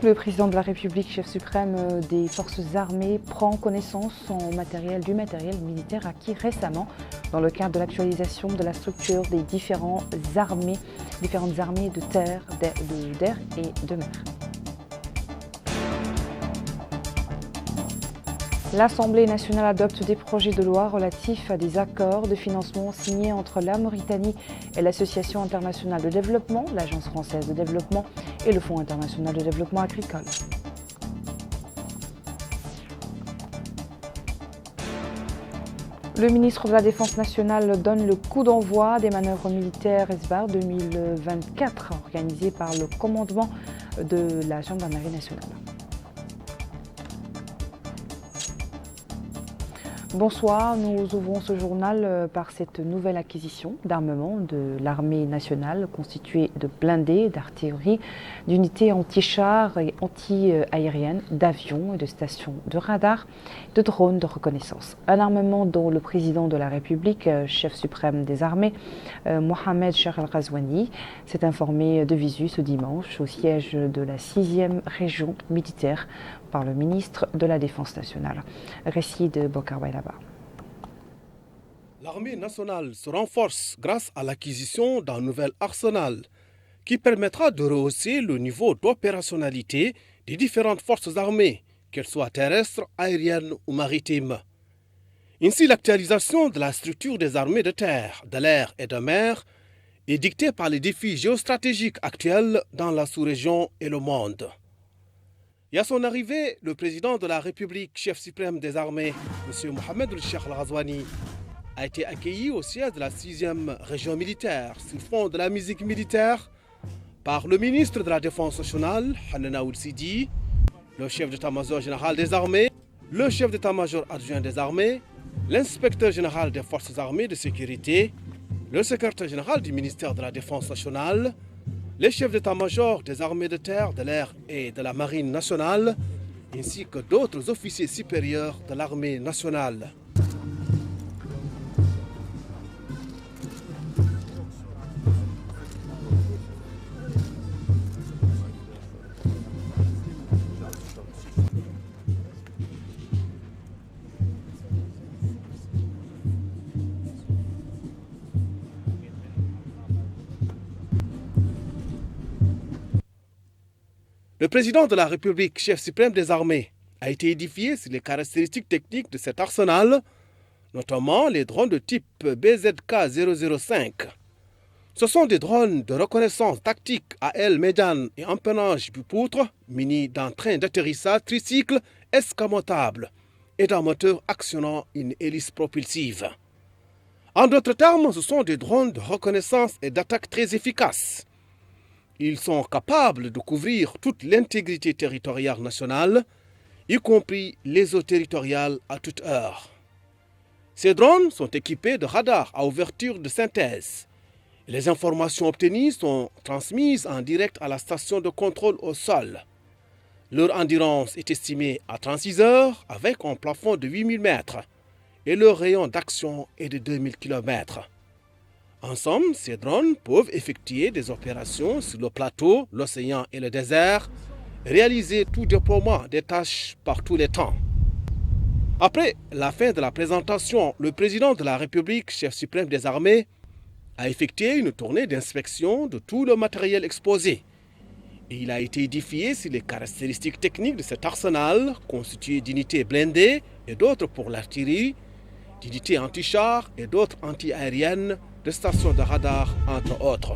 Le président de la République, chef suprême des forces armées, prend connaissance du matériel militaire acquis récemment dans le cadre de l'actualisation de la structure des différentes armées de terre, d'air et de mer. L'Assemblée nationale adopte des projets de loi relatifs à des accords de financement signés entre la Mauritanie et l'Association internationale de développement, l'Agence française de développement et le Fonds international de développement agricole. Le ministre de la Défense nationale donne le coup d'envoi des manœuvres militaires ESBAR 2024 organisées par le commandement de la Gendarmerie nationale. Bonsoir, nous ouvrons ce journal par cette nouvelle acquisition d'armement de l'armée nationale constituée de blindés, d'artillerie, d'unités anti-chars et anti-aériennes, d'avions et de stations de radar, de drones de reconnaissance. Un armement dont le président de la République, chef suprême des armées, Mohamed Cheikh Al-Ghazouani, s'est informé de visu ce dimanche au siège de la 6e région militaire par le ministre de la Défense nationale. Récit de Bokar Wailaba. L'armée nationale se renforce grâce à l'acquisition d'un nouvel arsenal qui permettra de rehausser le niveau d'opérationnalité des différentes forces armées, qu'elles soient terrestres, aériennes ou maritimes. Ainsi, l'actualisation de la structure des armées de terre, de l'air et de mer est dictée par les défis géostratégiques actuels dans la sous-région et le monde. Et à son arrivée, le président de la République, chef suprême des armées, M. Mohamed Cheikh Al-Ghazouani, a été accueilli au siège de la 6e région militaire, sur fond de la musique militaire, par le ministre de la Défense nationale, Hanana Ould-Sidi, le chef d'état-major général des armées, le chef d'état-major adjoint des armées, l'inspecteur général des forces armées de sécurité, le secrétaire général du ministère de la Défense nationale, les chefs d'état-major des armées de terre, de l'air et de la marine nationale, ainsi que d'autres officiers supérieurs de l'armée nationale. Le président de la République, chef suprême des armées, a été édifié sur les caractéristiques techniques de cet arsenal, notamment les drones de type BZK-005. Ce sont des drones de reconnaissance tactique à aile médiane et empennage bipoutre, munis d'un train d'atterrissage tricycle escamotable et d'un moteur actionnant une hélice propulsive. En d'autres termes, ce sont des drones de reconnaissance et d'attaque très efficaces. Ils sont capables de couvrir toute l'intégrité territoriale nationale, y compris les eaux territoriales à toute heure. Ces drones sont équipés de radars à ouverture de synthèse. Les informations obtenues sont transmises en direct à la station de contrôle au sol. Leur endurance est estimée à 36 heures avec un plafond de 8000 mètres et leur rayon d'action est de 2000 km. En somme, ces drones peuvent effectuer des opérations sur le plateau, l'océan et le désert, réaliser tout déploiement des tâches par tous les temps. Après la fin de la présentation, le président de la République, chef suprême des armées, a effectué une tournée d'inspection de tout le matériel exposé. Et il a été édifié sur les caractéristiques techniques de cet arsenal, constitué d'unités blindées et d'autres pour l'artillerie, d'unités anti-chars et d'autres anti-aériennes, de stations de radar, entre autres.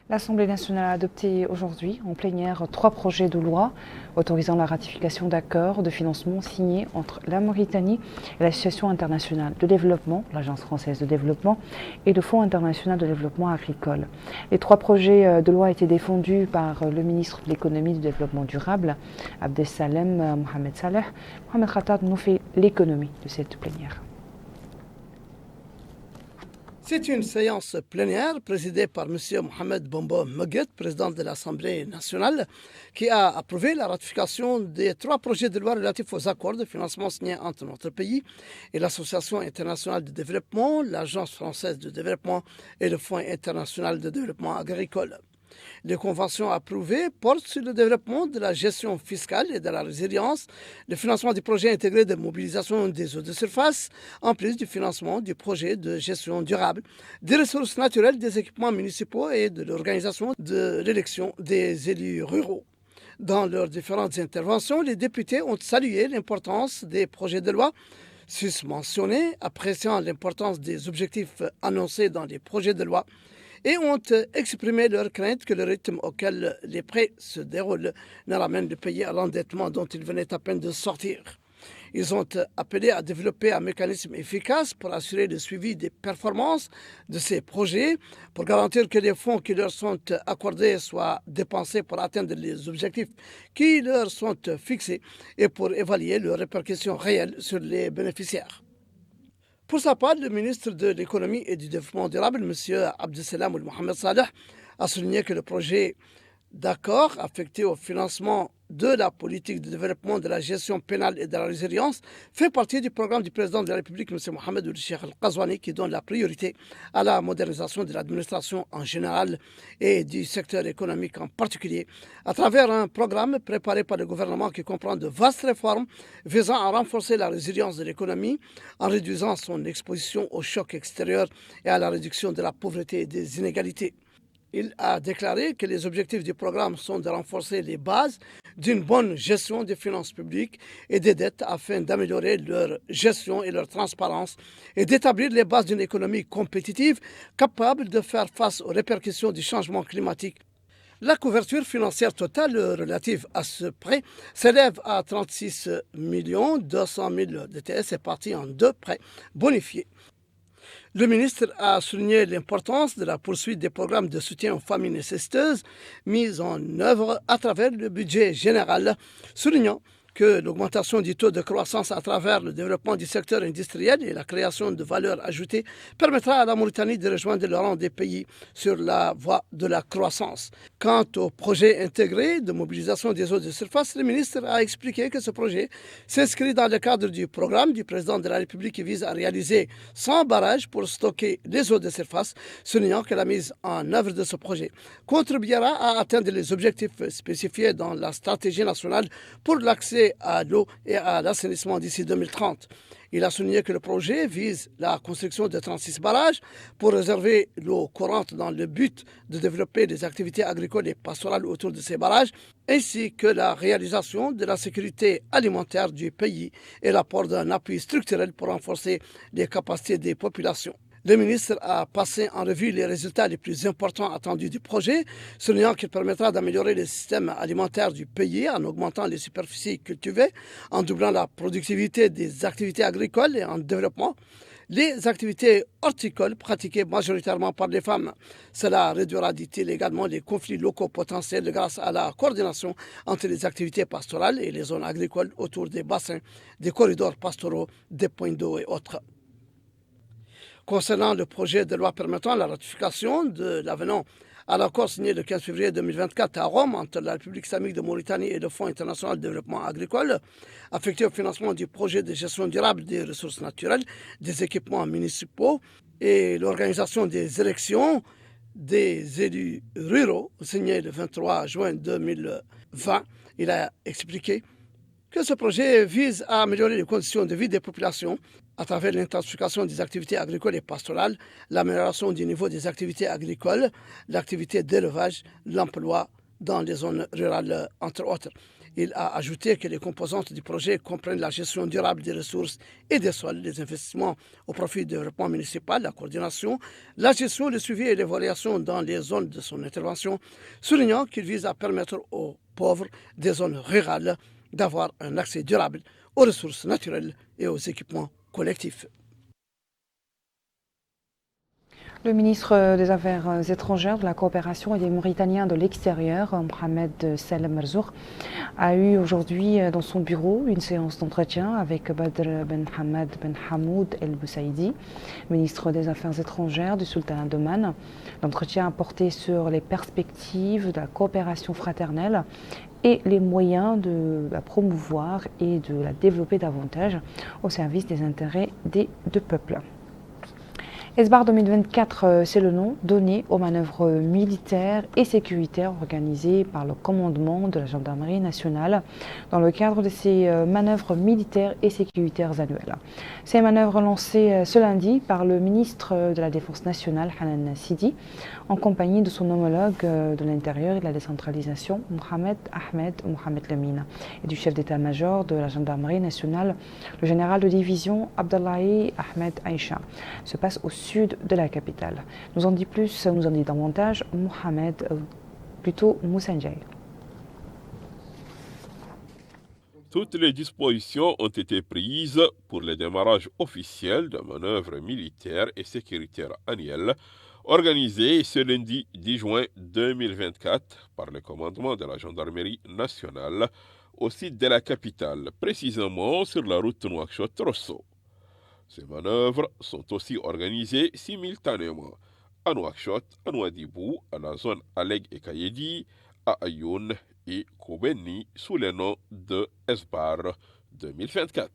L'Assemblée nationale a adopté aujourd'hui en plénière 3 projets de loi autorisant la ratification d'accords de financement signés entre la Mauritanie et l'Association internationale de développement, l'Agence française de développement et le Fonds international de développement agricole. Les 3 projets de loi étaient défendus par le ministre de l'économie et du développement durable, Abdessalem Mohamed Saleh. Mohamed Khattab nous fait l'économie de cette plénière. C'est une séance plénière présidée par M. Mohamed Bombo Moguet, président de l'Assemblée nationale, qui a approuvé la ratification des 3 projets de loi relatifs aux accords de financement signés entre notre pays et l'Association internationale de développement, l'Agence française de développement et le Fonds international de développement agricole. Les conventions approuvées portent sur le développement de la gestion fiscale et de la résilience, le financement du projet intégré de mobilisation des eaux de surface, en plus du financement du projet de gestion durable, des ressources naturelles, des équipements municipaux et de l'organisation de l'élection des élus ruraux. Dans leurs différentes interventions, les députés ont salué l'importance des projets de loi susmentionnés, appréciant l'importance des objectifs annoncés dans les projets de loi, et ont exprimé leur crainte que le rythme auquel les prêts se déroulent ne ramène le pays à l'endettement dont il venait à peine de sortir. Ils ont appelé à développer un mécanisme efficace pour assurer le suivi des performances de ces projets, pour garantir que les fonds qui leur sont accordés soient dépensés pour atteindre les objectifs qui leur sont fixés et pour évaluer leurs répercussions réelles sur les bénéficiaires. Pour sa part, le ministre de l'économie et du développement durable, M. Abdeslam Mohamed Saleh, a souligné que le projet d'accord affecté au financement de la politique de développement de la gestion pénale et de la résilience fait partie du programme du président de la République, M. Mohamed Ould Cheikh Al-Qazouani, qui donne la priorité à la modernisation de l'administration en général et du secteur économique en particulier, à travers un programme préparé par le gouvernement qui comprend de vastes réformes visant à renforcer la résilience de l'économie en réduisant son exposition aux chocs extérieurs et à la réduction de la pauvreté et des inégalités. Il a déclaré que les objectifs du programme sont de renforcer les bases d'une bonne gestion des finances publiques et des dettes afin d'améliorer leur gestion et leur transparence et d'établir les bases d'une économie compétitive capable de faire face aux répercussions du changement climatique. La couverture financière totale relative à ce prêt s'élève à 36 200 000 DTS répartis en 2 prêts bonifiés. Le ministre a souligné l'importance de la poursuite des programmes de soutien aux familles nécessiteuses mis en œuvre à travers le budget général, soulignant que l'augmentation du taux de croissance à travers le développement du secteur industriel et la création de valeur ajoutée permettra à la Mauritanie de rejoindre le rang des pays sur la voie de la croissance. Quant au projet intégré de mobilisation des eaux de surface, le ministre a expliqué que ce projet s'inscrit dans le cadre du programme du président de la République qui vise à réaliser 100 barrages pour stocker les eaux de surface, soulignant que la mise en œuvre de ce projet contribuera à atteindre les objectifs spécifiés dans la stratégie nationale pour l'accès à l'eau et à l'assainissement d'ici 2030. Il a souligné que le projet vise la construction de 36 barrages pour réserver l'eau courante dans le but de développer des activités agricoles et pastorales autour de ces barrages, ainsi que la réalisation de la sécurité alimentaire du pays et l'apport d'un appui structurel pour renforcer les capacités des populations. Le ministre a passé en revue les résultats les plus importants attendus du projet, soulignant qu'il permettra d'améliorer le système alimentaire du pays en augmentant les superficies cultivées, en doublant la productivité des activités agricoles et en développant les activités horticoles pratiquées majoritairement par les femmes. Cela réduira, dit-il, également les conflits locaux potentiels grâce à la coordination entre les activités pastorales et les zones agricoles autour des bassins, des corridors pastoraux, des points d'eau et autres. Concernant le projet de loi permettant la ratification de l'avenant à l'accord signé le 15 février 2024 à Rome entre la République islamique de Mauritanie et le Fonds international de développement agricole, affecté au financement du projet de gestion durable des ressources naturelles, des équipements municipaux et l'organisation des élections des élus ruraux, signé le 23 juin 2020, il a expliqué que ce projet vise à améliorer les conditions de vie des populations à travers l'intensification des activités agricoles et pastorales, l'amélioration du niveau des activités agricoles, l'activité d'élevage, l'emploi dans les zones rurales, entre autres. Il a ajouté que les composantes du projet comprennent la gestion durable des ressources et des sols, les investissements au profit du développement municipal, la coordination, la gestion, le suivi et l'évaluation dans les zones de son intervention, soulignant qu'il vise à permettre aux pauvres des zones rurales d'avoir un accès durable aux ressources naturelles et aux équipements collectifs. Le ministre des Affaires étrangères, de la coopération et des Mauritaniens de l'extérieur, Mohamed Salem Merzouk, a eu aujourd'hui dans son bureau une séance d'entretien avec Badr Ben Hamad Ben Hamoud El Boussaïdi, ministre des Affaires étrangères du Sultanat d'Oman. L'entretien a porté sur les perspectives de la coopération fraternelle et les moyens de la promouvoir et de la développer davantage au service des intérêts des deux peuples. Esbar 2024, c'est le nom donné aux manœuvres militaires et sécuritaires organisées par le commandement de la gendarmerie nationale dans le cadre de ces manœuvres militaires et sécuritaires annuelles. Ces manœuvres lancées ce lundi par le ministre de la Défense nationale, Hanan Sidi, en compagnie de son homologue de l'Intérieur et de la décentralisation, Mohamed Ahmed Mohamed Lamine, et du chef d'état-major de la gendarmerie nationale, le général de division Abdallahi Ahmed Aïcha, se passe au sud de la capitale. Nous en dit plus, nous en dit davantage Mohamed, plutôt Moussanjay. Toutes les dispositions ont été prises pour le démarrage officiel de manœuvres militaires et sécuritaires annuelles organisées ce lundi 10 juin 2024 par le commandement de la gendarmerie nationale au sud de la capitale, précisément sur la route Nouakchott-Rosso. Ces manœuvres sont aussi organisées simultanément à Nouakchott, à Nouadhibou, à la zone Aleg et Kayedi, à Ayoun et Koubeni sous le nom de Esbar 2024.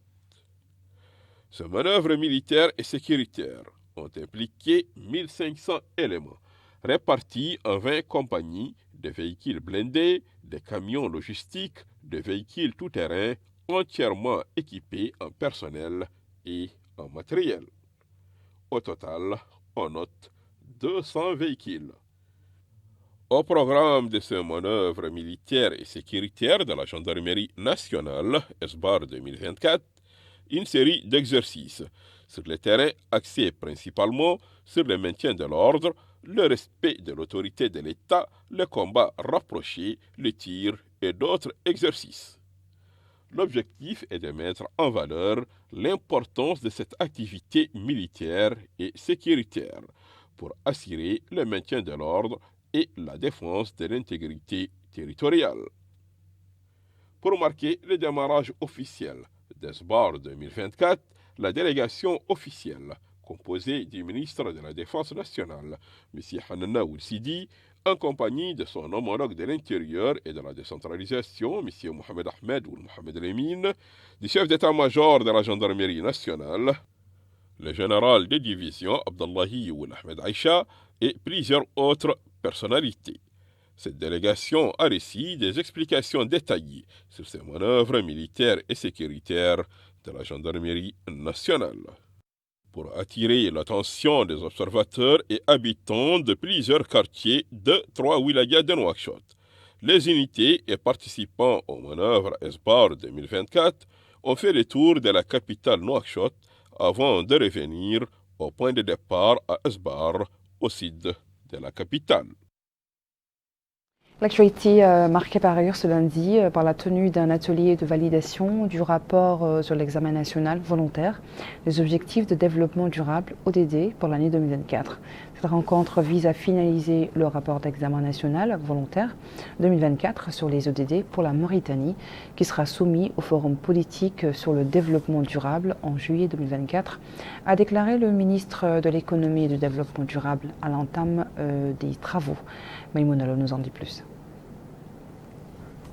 Ces manœuvres militaires et sécuritaires ont impliqué 1500 éléments répartis en 20 compagnies de véhicules blindés, de camions logistiques, de véhicules tout-terrain entièrement équipés en personnel et en matériel. Au total, on note 200 véhicules. Au programme de ces manœuvres militaires et sécuritaires de la gendarmerie nationale, Esbar 2024, une série d'exercices sur le terrain axés principalement sur le maintien de l'ordre, le respect de l'autorité de l'État, le combat rapproché, le tir et d'autres exercices. L'objectif est de mettre en valeur l'importance de cette activité militaire et sécuritaire pour assurer le maintien de l'ordre et la défense de l'intégrité territoriale. Pour marquer le démarrage officiel d'Esbar 2024, la délégation officielle, composée du ministre de la Défense nationale, M. Hanana Oussidi, en compagnie de son homologue de l'Intérieur et de la décentralisation, M. Mohamed Ahmed ou Mohamed Lamine, du chef d'état-major de la gendarmerie nationale, le général de division Abdallahi ou Ahmed Aïcha et plusieurs autres personnalités. Cette délégation a reçu des explications détaillées sur ces manœuvres militaires et sécuritaires de la gendarmerie nationale. Pour attirer l'attention des observateurs et habitants de plusieurs quartiers de 3 wilayas de Nouakchott, les unités et participants aux manœuvres Esbar 2024 ont fait le tour de la capitale Nouakchott avant de revenir au point de départ à Esbar, au sud de la capitale. L'actualité marquée par ailleurs ce lundi par la tenue d'un atelier de validation du rapport sur l'examen national volontaire des objectifs de développement durable ODD pour l'année 2024. Cette rencontre vise à finaliser le rapport d'examen national volontaire 2024 sur les ODD pour la Mauritanie qui sera soumis au forum politique sur le développement durable en juillet 2024, a déclaré le ministre de l'économie et du développement durable à l'entame des travaux. Maïmouna nous en dit plus.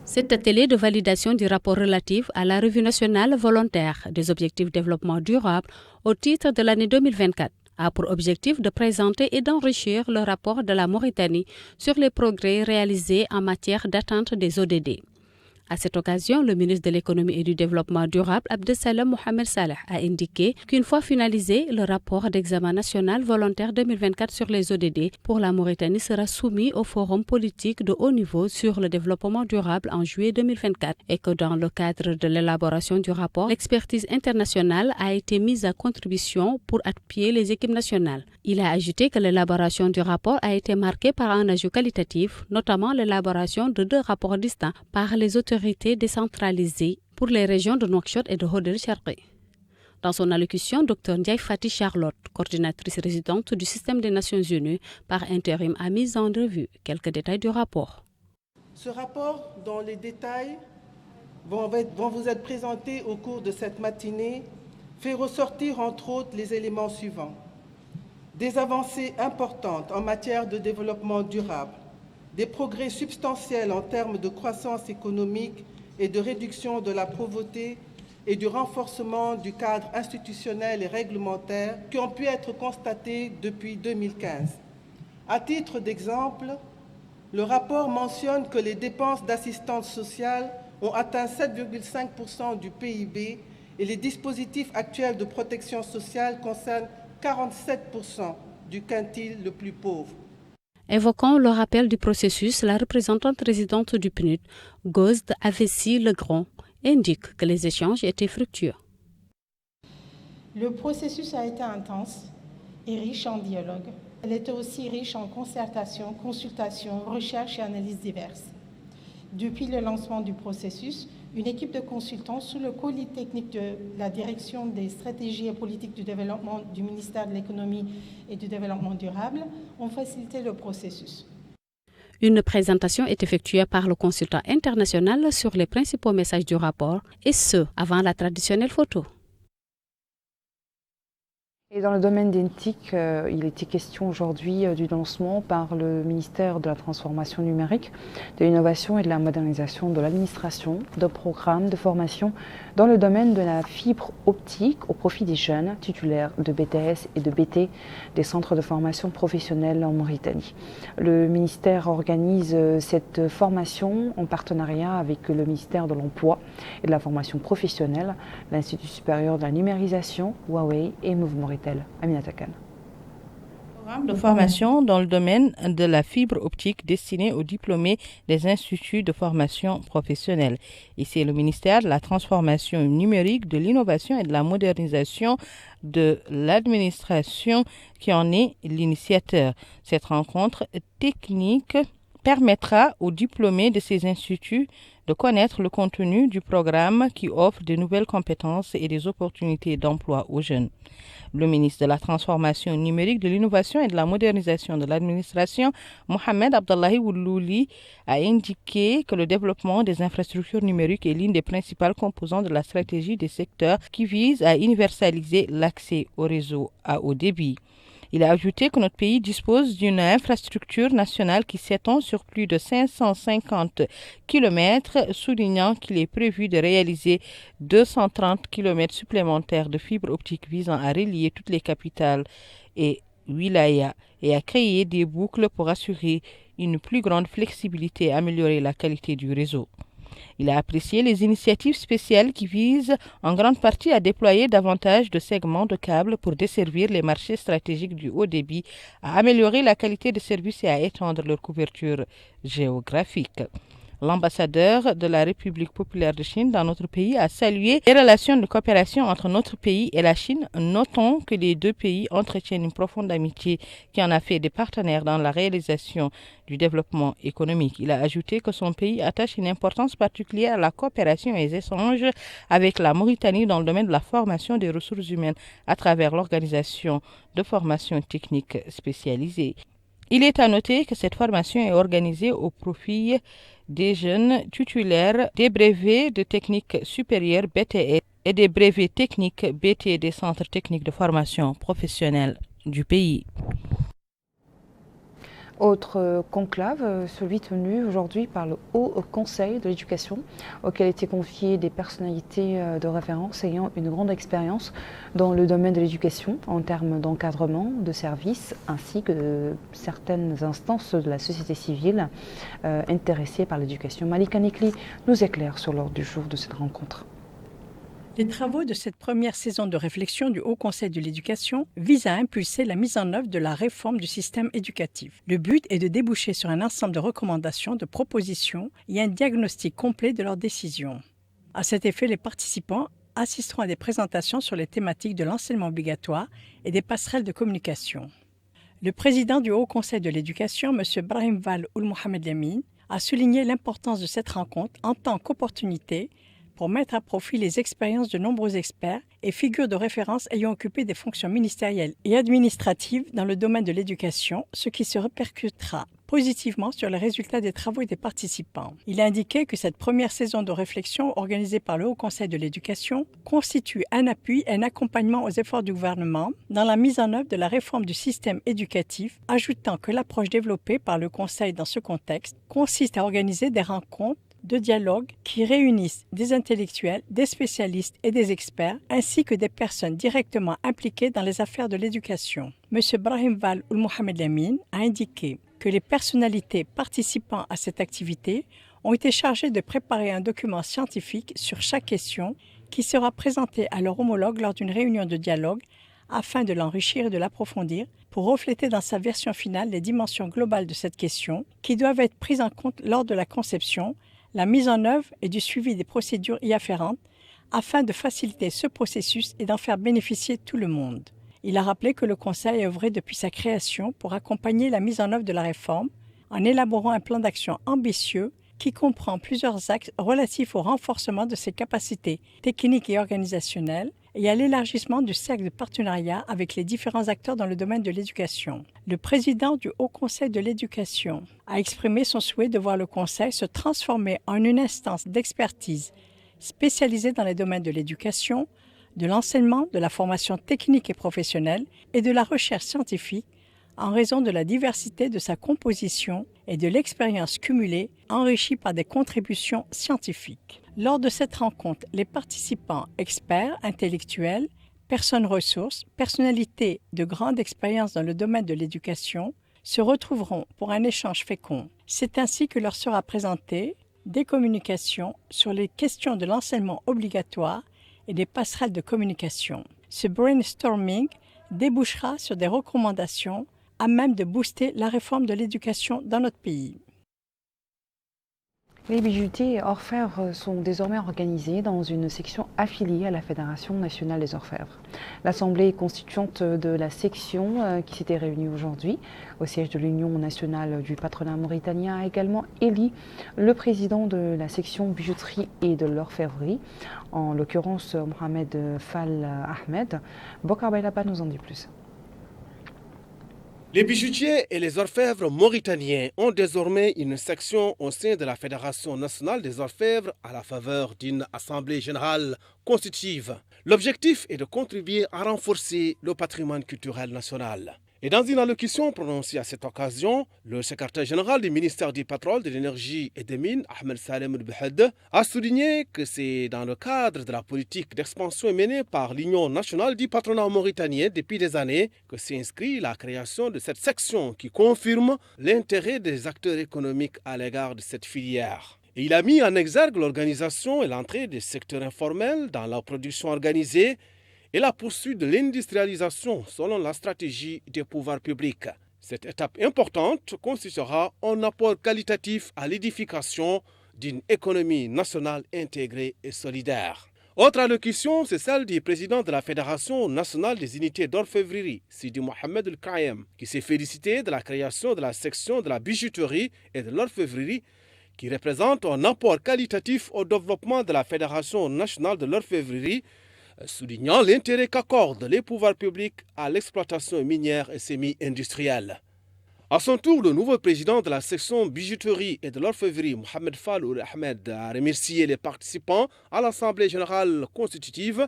Cet atelier de validation du rapport relatif à la revue nationale volontaire des objectifs de développement durable au titre de l'année 2024 a pour objectif de présenter et d'enrichir le rapport de la Mauritanie sur les progrès réalisés en matière d'atteinte des ODD. À cette occasion, le ministre de l'économie et du développement durable, Abdesalem Mohamed Saleh, a indiqué qu'une fois finalisé, le rapport d'examen national volontaire 2024 sur les ODD pour la Mauritanie sera soumis au forum politique de haut niveau sur le développement durable en juillet 2024 et que dans le cadre de l'élaboration du rapport, l'expertise internationale a été mise à contribution pour appuyer les équipes nationales. Il a ajouté que l'élaboration du rapport a été marquée par un ajout qualitatif, notamment l'élaboration de 2 rapports distincts par les autorités décentralisées pour les régions de Nouakchott et de Hodel Sharqi. Dans son allocution, Dr Ndiaye Fati Charlotte, coordinatrice résidente du système des Nations Unies par intérim, a mis en revue quelques détails du rapport. Ce rapport, dont les détails vont vous être présentés au cours de cette matinée, fait ressortir entre autres les éléments suivants. Des avancées importantes en matière de développement durable, des progrès substantiels en termes de croissance économique et de réduction de la pauvreté et du renforcement du cadre institutionnel et réglementaire qui ont pu être constatés depuis 2015. À titre d'exemple, le rapport mentionne que les dépenses d'assistance sociale ont atteint 7,5% du PIB et les dispositifs actuels de protection sociale concernent 47% du quintile le plus pauvre. Évoquant le rappel du processus, la représentante résidente du PNUD, Gozd Avessi-Legrand, indique que les échanges étaient fructueux. Le processus a été intense et riche en dialogue. Elle était aussi riche en concertation, consultation, recherche et analyses diverses. Depuis le lancement du processus, une équipe de consultants sous le colis technique de la direction des stratégies et politiques du développement du ministère de l'économie et du développement durable ont facilité le processus. Une présentation est effectuée par le consultant international sur les principaux messages du rapport, et ce, avant la traditionnelle photo. Et dans le domaine des NTIC, il était question aujourd'hui du lancement par le ministère de la Transformation numérique, de l'innovation et de la modernisation de l'administration de programmes de formation dans le domaine de la fibre optique au profit des jeunes titulaires de BTS et de BT des centres de formation professionnelle en Mauritanie. Le ministère organise cette formation en partenariat avec le ministère de l'Emploi et de la formation professionnelle, l'Institut supérieur de la numérisation, Huawei et Move Mauritanie. Aminata Khan. Programme de formation dans le domaine de la fibre optique destiné aux diplômés des instituts de formation professionnelle. Ici, le ministère de la Transformation numérique, de l'innovation et de la modernisation de l'administration qui en est l'initiateur. Cette rencontre technique permettra aux diplômés de ces instituts de connaître le contenu du programme qui offre de nouvelles compétences et des opportunités d'emploi aux jeunes. Le ministre de la Transformation numérique, de l'innovation et de la modernisation de l'administration, Mohamed Abdallahi Woulouli, a indiqué que le développement des infrastructures numériques est l'une des principales composantes de la stratégie des secteurs qui vise à universaliser l'accès au réseau à haut débit. Il a ajouté que notre pays dispose d'une infrastructure nationale qui s'étend sur plus de 550 km, soulignant qu'il est prévu de réaliser 230 km supplémentaires de fibres optiques visant à relier toutes les capitales et wilayas et à créer des boucles pour assurer une plus grande flexibilité et améliorer la qualité du réseau. Il a apprécié les initiatives spéciales qui visent en grande partie à déployer davantage de segments de câbles pour desservir les marchés stratégiques du haut débit, à améliorer la qualité de service et à étendre leur couverture géographique. L'ambassadeur de la République populaire de Chine dans notre pays a salué les relations de coopération entre notre pays et la Chine, notant que les deux pays entretiennent une profonde amitié qui en a fait des partenaires dans la réalisation du développement économique. Il a ajouté que son pays attache une importance particulière à la coopération et les échanges avec la Mauritanie dans le domaine de la formation des ressources humaines à travers l'organisation de formation technique spécialisée. Il est à noter que cette formation est organisée au profit des jeunes titulaires des brevets de technique supérieure BTS et des brevets techniques BT des centres techniques de formation professionnelle du pays. Autre conclave, celui tenu aujourd'hui par le Haut Conseil de l'éducation, auquel étaient confiées des personnalités de référence ayant une grande expérience dans le domaine de l'éducation en termes d'encadrement, de services, ainsi que de certaines instances de la société civile intéressées par l'éducation. Malika Nikli nous éclaire sur l'ordre du jour de cette rencontre. Les travaux de cette première saison de réflexion du Haut Conseil de l'éducation visent à impulser la mise en œuvre de la réforme du système éducatif. Le but est de déboucher sur un ensemble de recommandations, de propositions et un diagnostic complet de leurs décisions. À cet effet, les participants assisteront à des présentations sur les thématiques de l'enseignement obligatoire et des passerelles de communication. Le président du Haut Conseil de l'éducation, M. Brahim Val Ould Mohamed Yamin, a souligné l'importance de cette rencontre en tant qu'opportunité pour mettre à profit les expériences de nombreux experts et figures de référence ayant occupé des fonctions ministérielles et administratives dans le domaine de l'éducation, ce qui se répercutera positivement sur les résultats des travaux des participants. Il a indiqué que cette première saison de réflexion organisée par le Haut Conseil de l'éducation constitue un appui et un accompagnement aux efforts du gouvernement dans la mise en œuvre de la réforme du système éducatif, ajoutant que l'approche développée par le Conseil dans ce contexte consiste à organiser des rencontres de dialogue qui réunissent des intellectuels, des spécialistes et des experts, ainsi que des personnes directement impliquées dans les affaires de l'éducation. M. Brahim Val Ould Mohamed Lamine a indiqué que les personnalités participant à cette activité ont été chargées de préparer un document scientifique sur chaque question qui sera présenté à leur homologue lors d'une réunion de dialogue afin de l'enrichir et de l'approfondir pour refléter dans sa version finale les dimensions globales de cette question qui doivent être prises en compte lors de la conception, la mise en œuvre et du suivi des procédures y afférentes afin de faciliter ce processus et d'en faire bénéficier tout le monde. Il a rappelé que le Conseil a œuvré depuis sa création pour accompagner la mise en œuvre de la réforme en élaborant un plan d'action ambitieux qui comprend plusieurs axes relatifs au renforcement de ses capacités techniques et organisationnelles et à l'élargissement du cercle de partenariat avec les différents acteurs dans le domaine de l'éducation. Le président du Haut Conseil de l'éducation a exprimé son souhait de voir le Conseil se transformer en une instance d'expertise spécialisée dans les domaines de l'éducation, de l'enseignement, de la formation technique et professionnelle et de la recherche scientifique en raison de la diversité de sa composition et de l'expérience cumulée enrichie par des contributions scientifiques. Lors de cette rencontre, les participants experts, intellectuels, personnes ressources, personnalités de grande expérience dans le domaine de l'éducation se retrouveront pour un échange fécond. C'est ainsi que leur sera présenté des communications sur les questions de l'enseignement obligatoire et des passerelles de communication. Ce brainstorming débouchera sur des recommandations à même de booster la réforme de l'éducation dans notre pays. Les bijoutiers orfèvres sont désormais organisés dans une section affiliée à la Fédération nationale des orfèvres. L'Assemblée constituante de la section qui s'était réunie aujourd'hui au siège de l'Union nationale du patronat mauritanien a également élu le président de la section bijouterie et de l'orfèvrerie, en l'occurrence Mohamed Fall Ahmed. Bokar Bailaba nous en dit plus. Les bijoutiers et les orfèvres mauritaniens ont désormais une section au sein de la Fédération nationale des orfèvres à la faveur d'une assemblée générale constitutive. L'objectif est de contribuer à renforcer le patrimoine culturel national. Et dans une allocution prononcée à cette occasion, le secrétaire général du ministère du pétrole, de l'énergie et des mines, Ahmed Salem El-Bouhed, a souligné que c'est dans le cadre de la politique d'expansion menée par l'Union nationale du patronat mauritanien depuis des années que s'inscrit la création de cette section qui confirme l'intérêt des acteurs économiques à l'égard de cette filière. Et il a mis en exergue l'organisation et l'entrée des secteurs informels dans la production organisée et la poursuite de l'industrialisation selon la stratégie des pouvoirs publics. Cette étape importante constituera un apport qualitatif à l'édification d'une économie nationale intégrée et solidaire. Autre allocution, c'est celle du président de la Fédération nationale des unités d'orfèvrerie, Sidi Mohamed El-Kaïem, qui s'est félicité de la création de la section de la bijouterie et de l'orfèvrerie, qui représente un apport qualitatif au développement de la Fédération nationale de l'orfèvrerie, soulignant l'intérêt qu'accordent les pouvoirs publics à l'exploitation minière et semi-industrielle. À son tour, le nouveau président de la section bijouterie et de l'orfèvrerie, Mohamed Fall Ahmed, a remercié les participants à l'Assemblée générale constitutive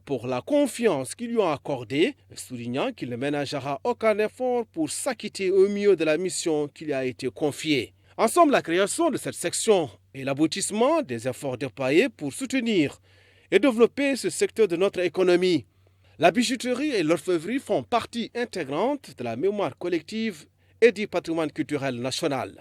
pour la confiance qu'ils lui ont accordée, soulignant qu'il ne ménagera aucun effort pour s'acquitter au mieux de la mission qui lui a été confiée. En somme, la création de cette section est l'aboutissement des efforts déployés pour soutenir et développer ce secteur de notre économie. La bijouterie et l'orfèvrerie font partie intégrante de la mémoire collective et du patrimoine culturel national.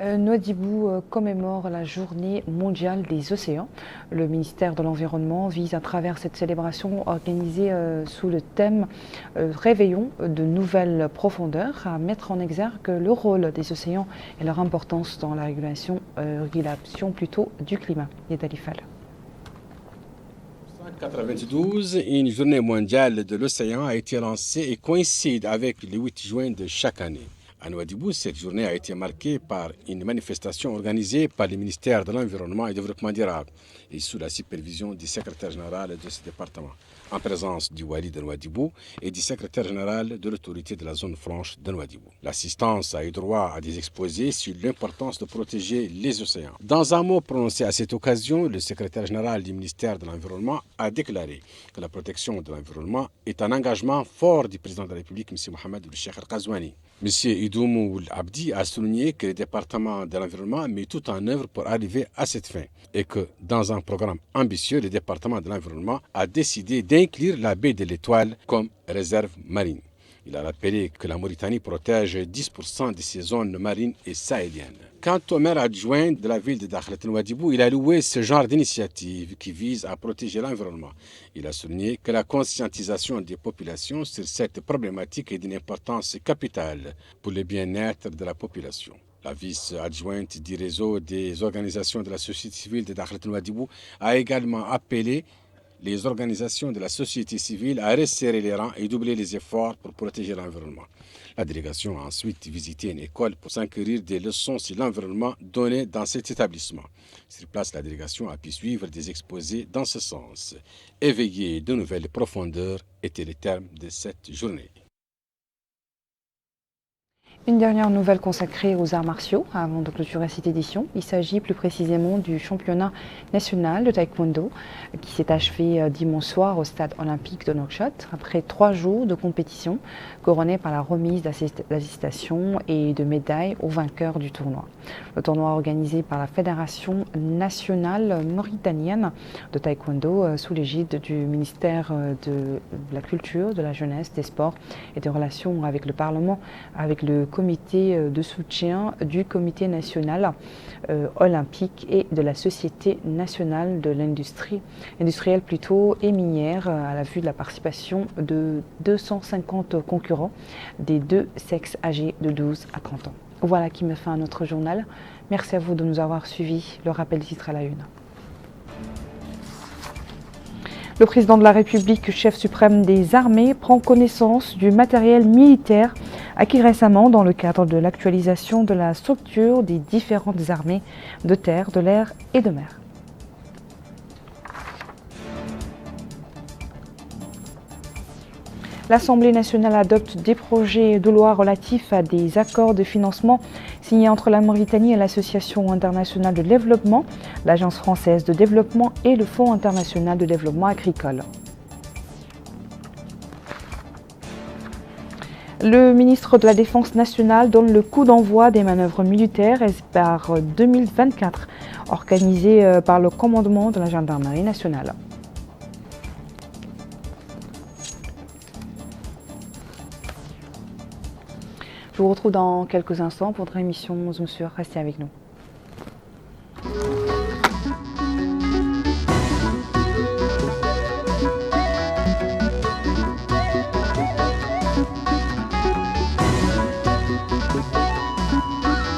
Nouadhibou commémore la journée mondiale des océans. Le ministère de l'Environnement vise à travers cette célébration organisée sous le thème Réveillons de nouvelles profondeurs à mettre en exergue le rôle des océans et leur importance dans la régulation plutôt du climat. Yedalifal. 1992, une journée mondiale de l'océan a été lancée et coïncide avec le 8 juin de chaque année. À Nouadhibou, cette journée a été marquée par une manifestation organisée par le ministère de l'Environnement et du Développement durable et sous la supervision du secrétaire général de ce département, en présence du Wali de Nouadhibou et du secrétaire général de l'autorité de la zone franche de Nouadhibou. L'assistance a eu droit à des exposés sur l'importance de protéger les océans. Dans un mot prononcé à cette occasion, le secrétaire général du ministère de l'Environnement a déclaré que la protection de l'environnement est un engagement fort du président de la République, M. Mohamed Cheikh Al-Qazouani. M. Idoumou Abdi a souligné que le département de l'environnement met tout en œuvre pour arriver à cette fin et que dans un programme ambitieux, le département de l'environnement a décidé d'inclure la baie de l'Étoile comme réserve marine. Il a rappelé que la Mauritanie protège 10% de ses zones marines et sahéliennes. Quant au maire adjoint de la ville de Dakhlet Nouadhibou, il a loué ce genre d'initiative qui vise à protéger l'environnement. Il a souligné que la conscientisation des populations sur cette problématique est d'une importance capitale pour le bien-être de la population. La vice-adjointe du réseau des organisations de la société civile de Dakhlet Nouadhibou a également appelé les organisations de la société civile à resserrer les rangs et doubler les efforts pour protéger l'environnement. La délégation a ensuite visité une école pour s'enquérir des leçons sur l'environnement données dans cet établissement. Sur place, la délégation a pu suivre des exposés dans ce sens. Éveiller de nouvelles profondeurs était le terme de cette journée. Une dernière nouvelle consacrée aux arts martiaux avant de clôturer cette édition. Il s'agit plus précisément du championnat national de taekwondo qui s'est achevé dimanche soir au stade olympique de Nouakchott après 3 jours de compétition couronné par la remise d'assestations et de médailles aux vainqueurs du tournoi. Le tournoi organisé par la Fédération nationale mauritanienne de taekwondo sous l'égide du ministère de la Culture, de la Jeunesse, des Sports et des Relations avec le Parlement, avec le comité de soutien du comité national olympique et de la Société nationale de l'industrie industrielle et minière à la vue de la participation de 250 concurrents des 2 sexes âgés de 12 à 30 ans. Voilà qui met fin à notre journal. Merci à vous de nous avoir suivis. Le rappel des titres à la une. Le président de la République, chef suprême des armées, prend connaissance du matériel militaire acquis récemment dans le cadre de l'actualisation de la structure des différentes armées de terre, de l'air et de mer. L'Assemblée nationale adopte des projets de loi relatifs à des accords de financement signés entre la Mauritanie et l'Association internationale de développement, l'Agence française de développement et le Fonds international de développement agricole. Le ministre de la Défense nationale donne le coup d'envoi des manœuvres militaires par 2024 organisées par le commandement de la gendarmerie nationale. Je vous retrouve dans quelques instants pour votre émission Zoom sur. Restez avec nous.